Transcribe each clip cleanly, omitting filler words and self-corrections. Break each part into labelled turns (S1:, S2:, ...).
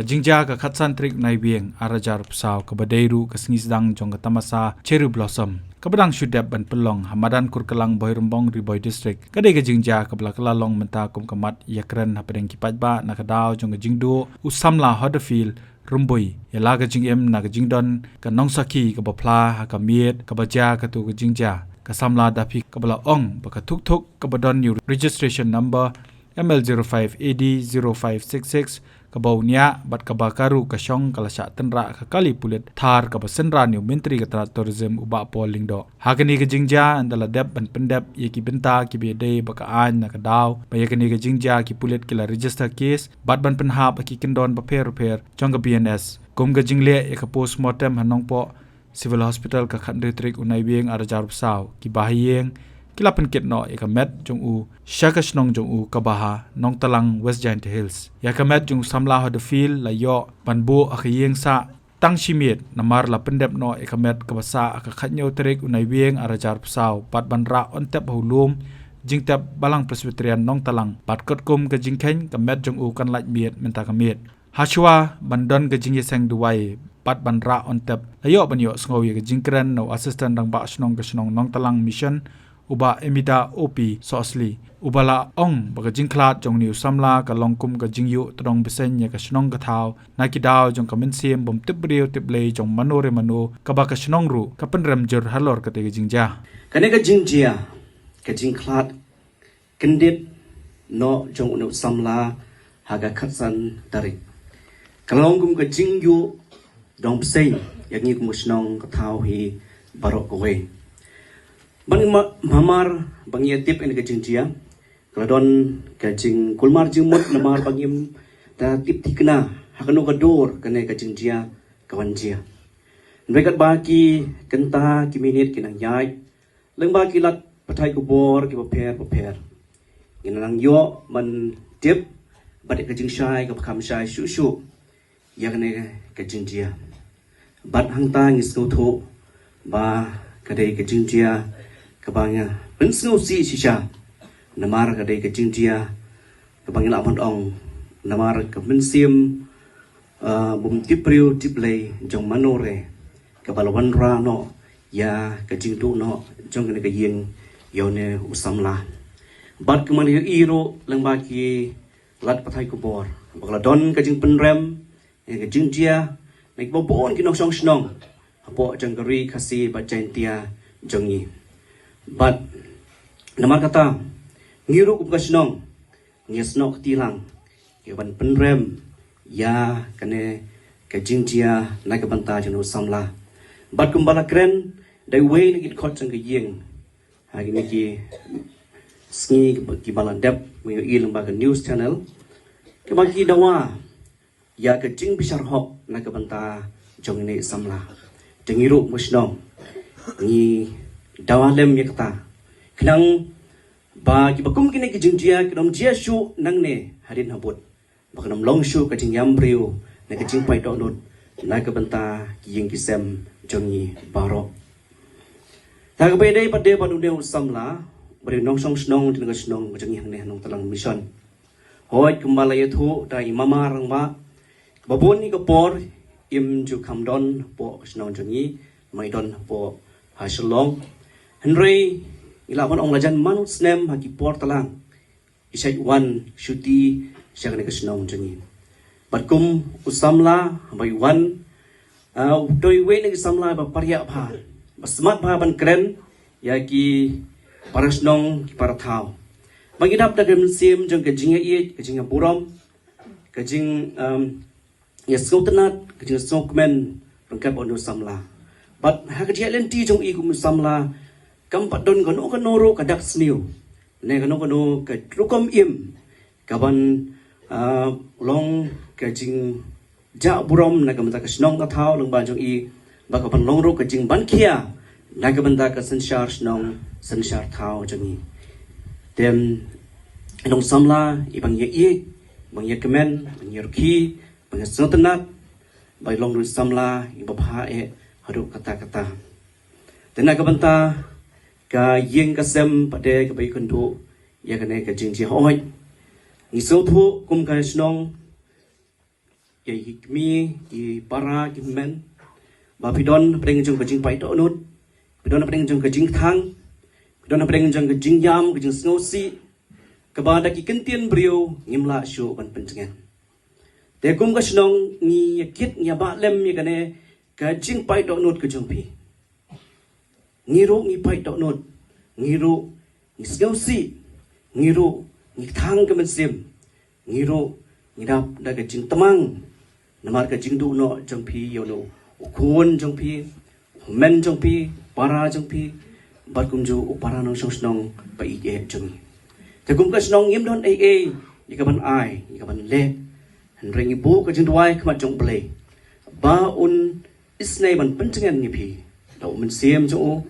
S1: ka jingja ka khatsan trik nai bieng arajar psau ka badairu ka sngisdang jong ka tamasa cherry blossom kabadang shudap ban pelong hamadan kurkelang boy rumbong riboy district kadai ka jingja ka blakala long menta kum kamat yakren hapadeng kipatba nakadaw jong ka jingdu usamla Hudderfield rumbui yala ka jingem na ka jingdon ka nongsaki ka bapla ka miet ka baja ka tu ka jingja ka samla dapi ka bala ong baka thuk ka badon new registration number ML05AD0566 kabaunya bat kabakaru ka Shnong kalasya tenra ka kali pulit thar ka basenra new menteri ka tourism uba polling do hakani ka jingja andala dep ban pendep ye ki benta ki be dei baka an na ka daw bayakani ka jingja ki pulit kila register case bat ban penhap ki kendon ba pher jong ka BNS kum ka jingle ye ka postmortem hanong po civil hospital ka khandre trik unai bieng arajar psau ki bahiyeng kila penket no ekamet jong u shaka Shnong jong u kabaha nong talang West Giant Hills yakamet jong samla Hudderfield la yo banbu akhiyeng sa tang shimit namar la pendep no ekamet kabasa akakhanyo trik unai bieng arajar psau pat banra ontep hulum jingtep balang presbyterian nong talang pat kotkum ka jingkhen kamet jong u kan laj miet menta kamet hachwa bandon ka jingyeseng duwai pat banra ontep ayo banyo sngowi ka jingkren no assistant dang ba Shnong ka Shnong nong talang mission uba emida OP sosli ubala ong baga jingklat jong niu samla ka longkum ka jingyu todong besen ya ka Shnong ka thau nakidaw jong ka minsim bom tip Briew tip lei jong manore manu ka ba ka Shnong ru ka Jingpynrem jor halor ka te jingja
S2: kane ka jingjia ka jingklat kendit no jong unu samla haga khatsan tarik ka longkum ka jingyu dong besen ya ngi ku Shnong ka thau hi barok kowe bang mamar bang yatip en ka jingjia kladon ka jing kulmar jingmut namar bangim ta tip tikna hakano ka dor kane ka jingjia kawanjia nbekat baki kenta ki minit kinang yai leng baki lat pathai ku bor ki paper inang yo man tip badik ka jingshai ka kham shai shu ya kane ka jingjia bat hangta ngis ko tho ba kadai ka jingjia kabanya pensau si shisha namar kadai ka jingjia kabanya la ong namar ka mensim bum tipriu tiplei jong manore kabalawan ra no ya ka jingdu no jong ka yeng yone usamla bat kemani iro lang baki lat pathai ku bor bakla don ka Jingpynrem ka jingjia nek bobon kinong Shnong apo jong kari khasi ba jaintia jongi but namar kata ngiru ku ka Shnong ngesno tilang ke ban Jingpynrem ya kane ka jingjia na ka banta jeno samla but kumbala kren dai we ni khot sang ka yeng hagi ni ki Sngi ki balan dep we ilang ba ka news channel ke bagi dawa ya ka jing bisar hok na ka banta jong ni samla tengiru mu Shnong ni dawalem ya kata kenang bagi bakum kini ke jingjia kenom jia shu nang ne harin habut bakanam long shu ka Jingïam Briew na ka jingpai donut na ka banta ying kisem jongi baro ta ka bedai pade panu de samla bari nong Shnong tin ka Shnong jongi hang ne nong talang mission hoi Meghalaya thu dai mama rang ba babon ni ka por im ju kamdon po Shnong jongi mai don po ha Shillong Henry ilapan ong lajan manut snem haki por talang isai wan shuti syakane ka Shnong jongi batkum usamla bai wan doi we ni samla ba parya pha basmat pha ban kren yaki para Shnong ki para thau bangidap da gem sim jong ka jinga ye ka jinga buram ka jing ya skotnat ka jing sokmen rangkap onu samla but hakajia lenti jong i ku samla kampat don kono ro kadak sniu ne kono ka trukom im kaban long ka jing ja burom na ka mata ka Shnong ka thau long ba jong i ba ka ban long ro ka jing ban khia na ka banda ka sanshar Shnong sanshar thau jong i tem nong samla ibang ye bang ye kemen bang ye ki bang sotanat bai long ru samla ibapha e haru kata tena ka banta ka yeng ka sem pade ka bai kundu ya kane ka jingji hoi ni so thu kum ka Shnong ye hikmi ye para gimen ba pidon preng jong ke jing pai to nut pidon preng jong ke jing thang pidon preng jong ke Jingïam ke jing Sngi ke ba da ki kentien Briew ngimla shu ban penjengan te kum ka Shnong ni kit nya ba lem ye kane ka jing pai to nut ke jong pi ngiru ngi pai to nut ngiru ngi Sngi ngiru ngi thang ke men sim ngiru ngi dap da ke jing tamang namar ke Jingduhnong jong pi yo no kun jong pi men jong pi para jong pi bat kum ju para nong Shnong pa i e jong te kum ka Shnong yim don ai ni ka ban ai ni ka ban le han ring bu ka jing dwai khmat jong ble ba un isnai ban penjengan ni pi do men siam jo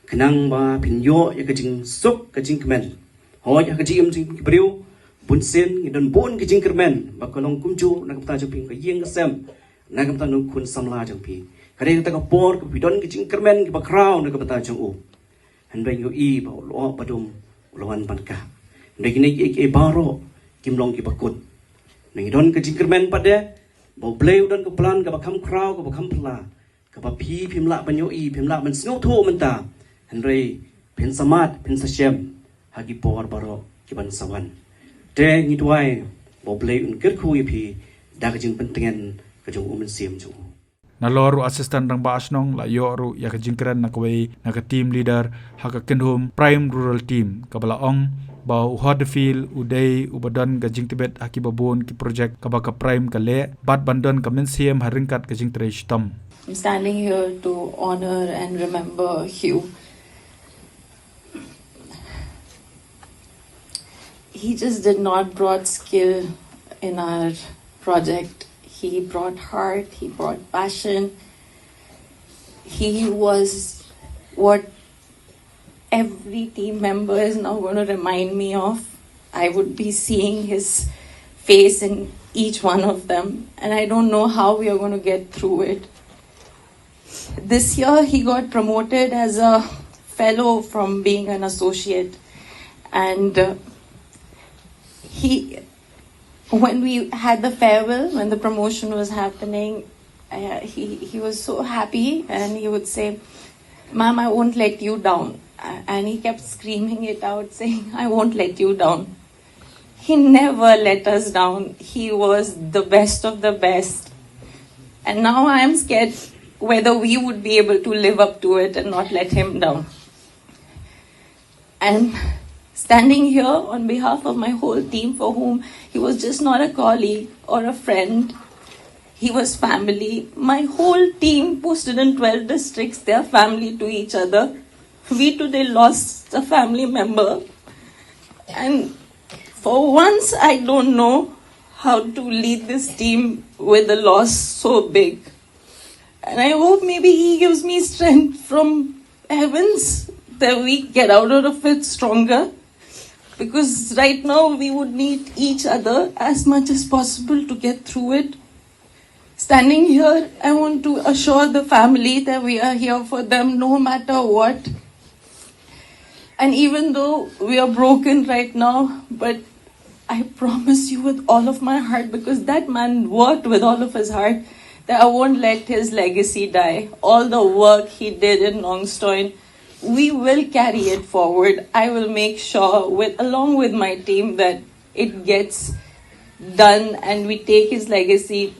S2: kenang ba pin yo ya ka jing suk ka jing kmen ho ya ka jing jing Briew bun sen ni don bon ka jing kermen ba ka long kum ju na ka ta jong pi ka yeng ka sem na ka ta nong kun Samla jong pi kare ta ka por ka pi don ka jing kermen ki ba kraw na ka ta jong u han ring yo i ba lo ba dum loan ban ka ndai ki nei e baro kim long ki ba kut nang don ka jing kermen pa de bo bleu don ka plan ka ba kham kraw ka ba kham pla ka ba pi phim la ban yo i phim la man sngo tho man ta han rei pin samat pin sa shem ha ki por baro ki ban sawan te ni twai bo bleu un ker khu i phi da ka jing pentengan ka jong man sim ju
S1: Naloru assistant rang ba Shnong la yoru ya ka jingkran na kwei na ka team leader ha ka kenhum prime rural team ka bala ong ba Hudderfield udai ubadon ka jingtibet aki babon ki project ka ba ka prime ka le bat bandon ka mensiam haringkat ka jingtre stam.
S3: I'm standing here to honor and remember Hugh. He just did not brought skill in our project. He brought heart, he brought passion. He was what every team member is now going to remind me of. I would be seeing his face in each one of them, and I don't know how we are going to get through it. This year he got promoted as a fellow from being an associate, and when we had the farewell, when the promotion was happening, he was so happy, and he would say, "Ma'am, I won't let you down." And he kept screaming it out, saying, "I won't let you down." He never let us down. He was the best of the best. And now I am scared whether we would be able to live up to it and not let him down. And standing here on behalf of my whole team, for whom he was just not a colleague or a friend, he was family. My whole team posted in 12 districts, they are family to each other. We today lost a family member. And for once, I don't know how to lead this team with a loss so big. And I hope maybe he gives me strength from heavens that we get out of it stronger. Because right now we would need each other as much as possible to get through it. Standing here, I want to assure the family that we are here for them no matter what. And even though we are broken right now, but I promise you with all of my heart, because that man worked with all of his heart, that I won't let his legacy die. All the work he did in Nongstoin, we will carry it forward. I will make sure, along with my team, that it gets done and we take his legacy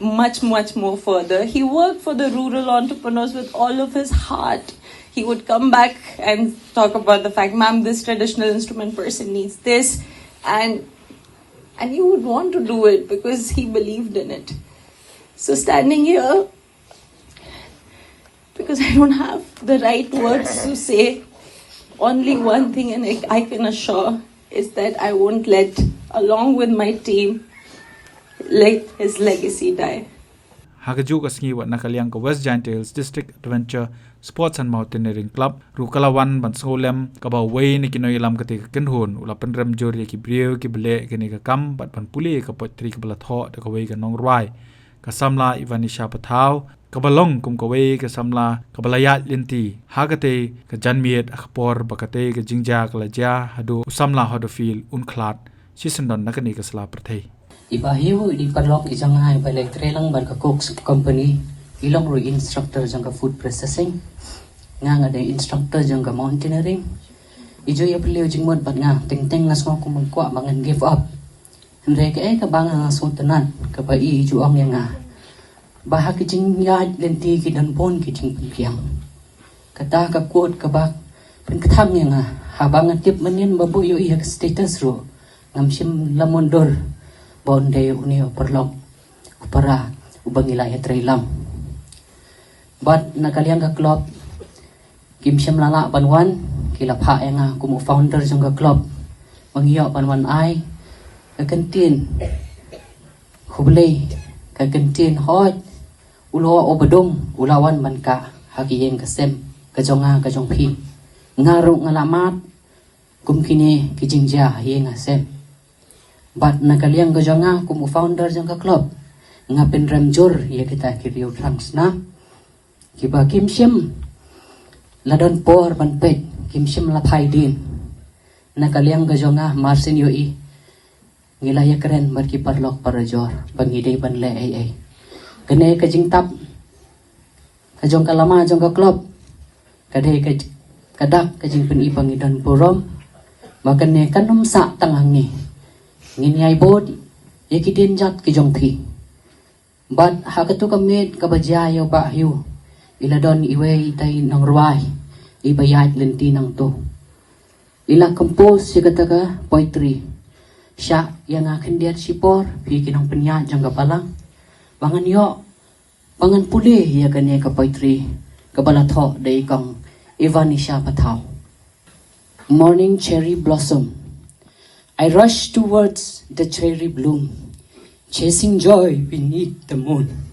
S3: much, much more further. He worked for the rural entrepreneurs with all of his heart. He would come back and talk about the fact, "Ma'am, this traditional instrument person needs this." And he would want to do it because he believed in it. So standing here, because I don't have the right words to say, only one thing and I can assure is that I won't let, along with my team, let his legacy die.
S1: Hagaju ka Sngi wat nakaliang ka West Giant Hills District Adventure Sports and Mountaineering Club Rukalawan ban Sngolem ka ba way ni kinoy lam ka te kenhun ula Penrem jori ki Briew ki bele ke ni ka kam bat ban puli ka potri ka bala tho ka way ka nong rwai ka Samla Ivanisha Pathau ka balong kum ka way ka Samla ka balaya linti hagate ka janmiet akpor bakate ka jingja ka laja hadu Samla Hudderfield unklat sisendon nakani ka sala prathai.
S4: Ibahiu di perlok ijangai balai trelang barka cooks company ilong ru instructor jangka food processing ngang ada instructor jangka mountaineering ijo ya beliau jingmot bat nga teng ngas ngok kumengkwa bangan give up hendai ke bangan ngasut tenan ke bai ijo ong yang nga bahak jing ya lenti ki dan pon ki jing piang kata ka kuat ka bak pen katam yang nga habangan tip menin babu yo iya status ru ngam sim lamondor bonde unio perlok upara ubangilaya trailam bat nakaliang ka club kim syam lala banwan kila pha nga kumu founder jong ka club mangiyo banwan ai ka kantin hublei ka kantin hot ulo obadong ulawan man ka hakiyeng ka sem ka jonga ka jong phi ngaru ngalamat kum kini kijingja yeng sem bat nakaliang ka jonga kumu founder jong ka club ngapin ramjur ya kita Kyrwoh trans na kiba kim syam ladon por ban pet kim syam la phai din nakaliang ga jonga marsin yo i ngilaya keren bar ki parlok parajor bangidei ban le ai kene ka jingtap ka jong kalama jong ka club kadai ka kadak ka jingpen i bangidon borom makane kanum sa tangangi nginyai bod yakidin jat ki jong thi bat hakatu kamet ka bajayo ba yu iladon iwe itay ng ruway ibayat lenti ng to ila compose si kataka poetry siya yang akan diat sipor bikin ng penyat jang kapalang bangan yo bangan puli ya gane ka poetry kabalato day kang Ivanisha Pataw. Morning cherry blossom, I rush towards the cherry bloom, chasing joy beneath the moon.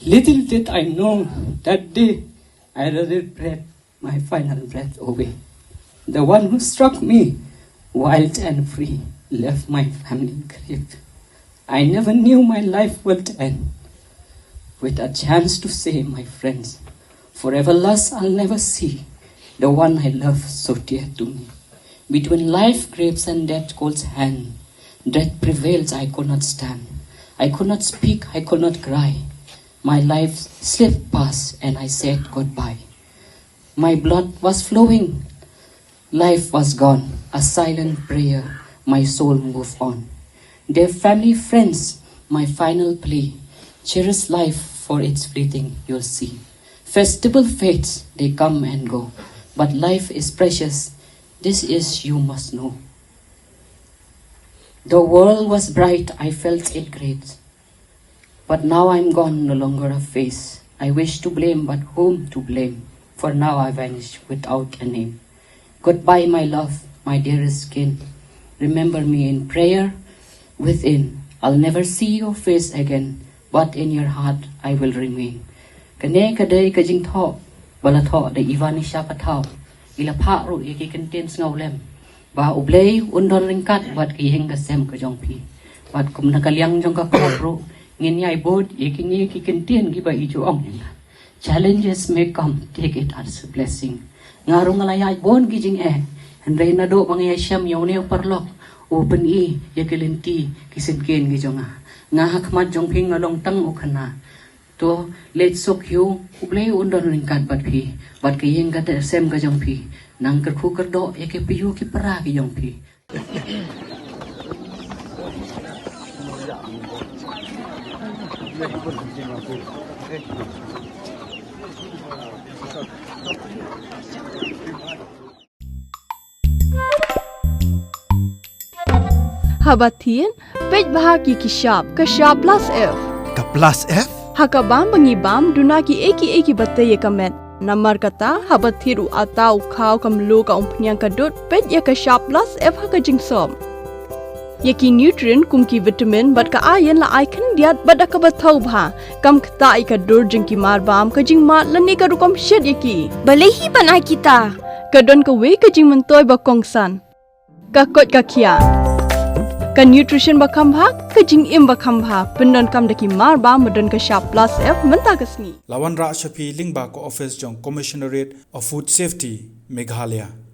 S4: Little did I know that day I rather breath my final breath away. The one who struck me, wild and free, left my family grief. I never knew my life would end with a chance to say, my friends, forever lost I'll never see the one I love so dear to me. Between life, grapes and death calls hand, death prevails, I could not stand. I could not speak, I could not cry. My life slipped past and I said goodbye. My blood was flowing. Life was gone. A silent prayer. My soul moved on. Dear family, friends, my final plea. Cherish life for its fleeting, you'll see. Festival fates, they come and go. But life is precious. This is you must know. The world was bright. I felt it great. But now I'm gone, no longer a face. I wish to blame, but whom to blame? For now I vanish without a name. Goodbye, my love, my dearest kin. Remember me in prayer within. I'll never see your face again, but in your heart I will remain. Kane kadai kajing tho, bala tho de Ivanisha Pataw. Ila pharu yaki contains ngawlem. Ba ublay undon ringkat bat kiheng kasem kajong pi. Bat kum nakaliang jong ka kopro. Nginyai bod yekingi kikentien giba ijo ong. Challenges may come, take it as a blessing. Ngarong alayay bon gijing Hendai nado pangaya syam yawneo parlok. Open yakilenti kisinkin gijong nga hakmat jong ping ngalong tang ukana. To let sok yu ublay undon ringkat bat pi. Bat kiyeng kata sem gajong pi. Nang kerku kerdo yakipiyu kipara gijong pi.
S5: Habatin, pej bahagi kishab, kashab plus F.
S6: Ka plus F?
S5: Hakabam bangibam, dunaki eki batay kamet. Namar kata, habathiru atau kau kamlu ka umpnyang kadut, pej ya kashab plus F hakajing som. Yaki nutrient kumki vitamin bat ka ayan la icon diat bat ka bathau bha kam khta ka dur jingki mar bam ka jing mat la ne ka rukom shed yaki balehi banai kita ka don ka we ka jing mentoy ba kongsan ka kot ka khia ka nutrition ba kham bha ka jing im ba kham bha pendon kam daki mar bam modon ka sharp plus F menta ka sngi
S1: Lawan Ra Shafi Lingba ko office jong Commissionerate of Food Safety Meghalaya